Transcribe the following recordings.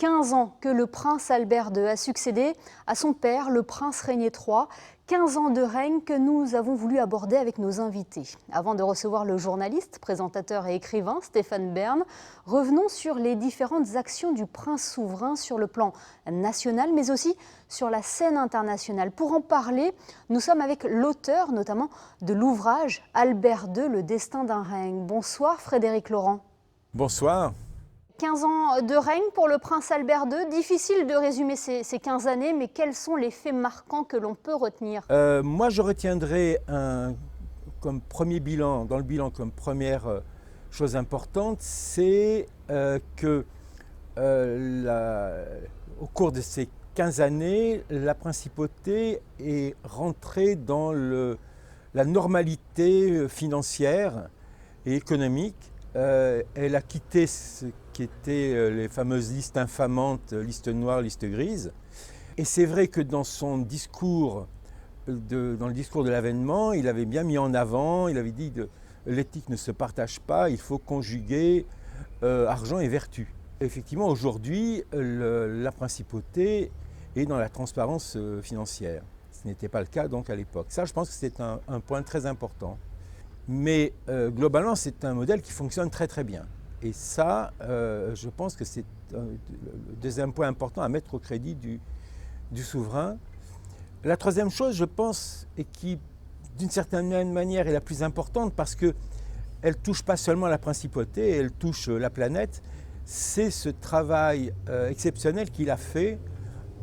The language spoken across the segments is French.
15 ans que le prince Albert II a succédé à son père, le prince Régnier III. 15 ans de règne que nous avons voulu aborder avec nos invités. Avant de recevoir le journaliste, présentateur et écrivain Stéphane Bern, revenons sur les différentes actions du prince souverain sur le plan national, mais aussi sur la scène internationale. Pour en parler, nous sommes avec l'auteur notamment de l'ouvrage Albert II, le destin d'un règne. Bonsoir Frédéric Laurent. Bonsoir. 15 ans de règne pour le prince Albert II. Difficile de résumer ces 15 années, mais quels sont les faits marquants que l'on peut retenir? Moi, je retiendrai comme premier bilan, dans le bilan comme première chose importante, c'est que au cours de ces 15 années, la principauté est rentrée dans la normalité financière et économique. Elle a quitté ce qui étaient les fameuses listes infamantes, liste noire, liste grise. Et c'est vrai que dans son discours, dans le discours de l'avènement, il avait bien mis en avant, il avait dit que l'éthique ne se partage pas, il faut conjuguer argent et vertu. Effectivement, aujourd'hui, la principauté est dans la transparence financière. Ce n'était pas le cas donc à l'époque. Ça, je pense que c'est un point très important. Mais globalement, c'est un modèle qui fonctionne très très bien. Et ça, je pense que c'est un deuxième point important à mettre au crédit du souverain. La troisième chose, je pense, et qui d'une certaine manière est la plus importante parce qu'elle ne touche pas seulement la principauté, elle touche la planète, c'est ce travail exceptionnel qu'il a fait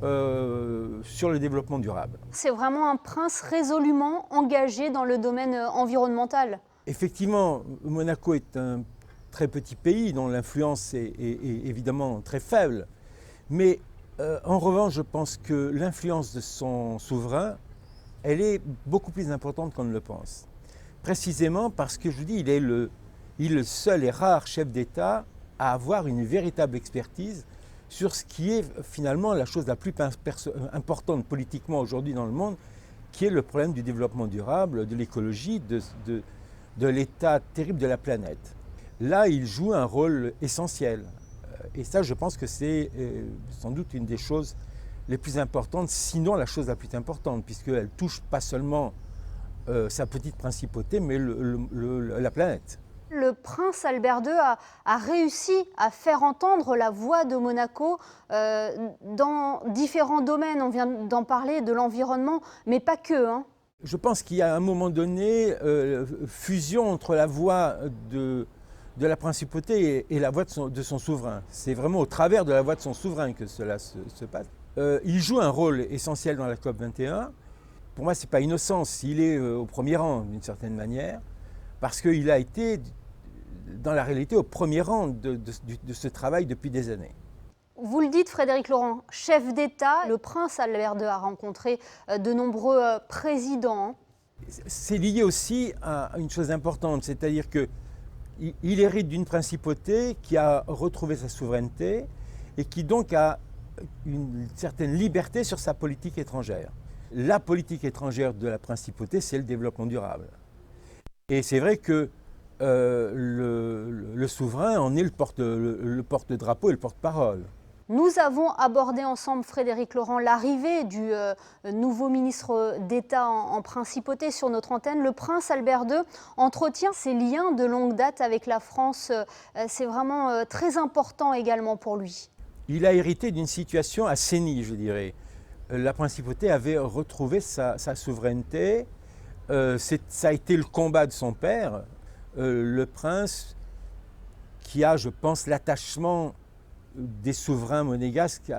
sur le développement durable. C'est vraiment un prince résolument engagé dans le domaine environnemental. Effectivement, Monaco est un très petit pays dont l'influence est évidemment très faible. Mais en revanche, je pense que l'influence de son souverain, elle est beaucoup plus importante qu'on ne le pense. Précisément parce que, je vous dis, il est le seul et rare chef d'État à avoir une véritable expertise sur ce qui est finalement la chose la plus importante politiquement aujourd'hui dans le monde, qui est le problème du développement durable, de l'écologie, de l'état terrible de la planète. Là, il joue un rôle essentiel. Et ça, je pense que c'est sans doute une des choses les plus importantes, sinon la chose la plus importante, puisqu'elle ne touche pas seulement sa petite principauté, mais la planète. Le prince Albert II a réussi à faire entendre la voix de Monaco dans différents domaines. On vient d'en parler, de l'environnement, mais pas que, hein. Je pense qu'il y a à un moment donné fusion entre la voix de la principauté et la voix de son souverain. C'est vraiment au travers de la voix de son souverain que cela se passe. Il joue un rôle essentiel dans la COP 21. Pour moi, ce n'est pas innocence. Il est au premier rang d'une certaine manière, parce qu'il a été, dans la réalité, au premier rang de ce travail depuis des années. Vous le dites, Frédéric Laurent, chef d'État, le prince Albert II a rencontré de nombreux présidents. C'est lié aussi à une chose importante, c'est-à-dire qu'il hérite d'une principauté qui a retrouvé sa souveraineté et qui donc a une certaine liberté sur sa politique étrangère. La politique étrangère de la principauté, c'est le développement durable. Et c'est vrai que le souverain en est le porte-drapeau et le porte-parole. Nous avons abordé ensemble, Frédéric Laurent, l'arrivée du nouveau ministre d'État en principauté sur notre antenne. Le prince Albert II entretient ses liens de longue date avec la France. C'est vraiment très important également pour lui. Il a hérité d'une situation assainie, je dirais. La principauté avait retrouvé sa souveraineté. Ça a été le combat de son père, le prince, qui a, je pense, l'attachement des souverains monégasques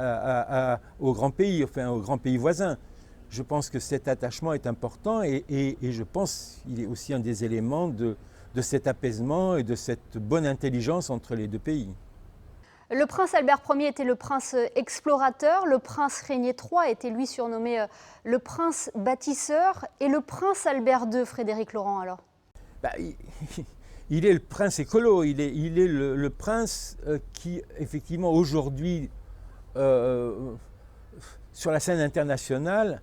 aux grands pays, enfin aux grands pays voisins. Je pense que cet attachement est important et je pense qu'il est aussi un des éléments de cet apaisement et de cette bonne intelligence entre les deux pays. Le prince Albert Ier était le prince explorateur, le prince Régnier III était lui surnommé le prince bâtisseur, et le prince Albert II, Frédéric Laurent alors? Il est le prince écolo, il est le prince qui, effectivement, aujourd'hui, sur la scène internationale,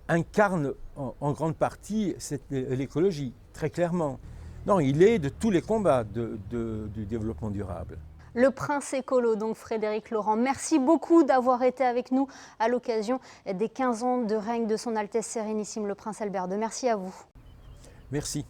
incarne en grande partie l'écologie, très clairement. Non, il est de tous les combats du développement durable. Le prince écolo, donc Frédéric Laurent. Merci beaucoup d'avoir été avec nous à l'occasion des 15 ans de règne de son Altesse Sérénissime le Prince Albert II. Merci à vous. Merci.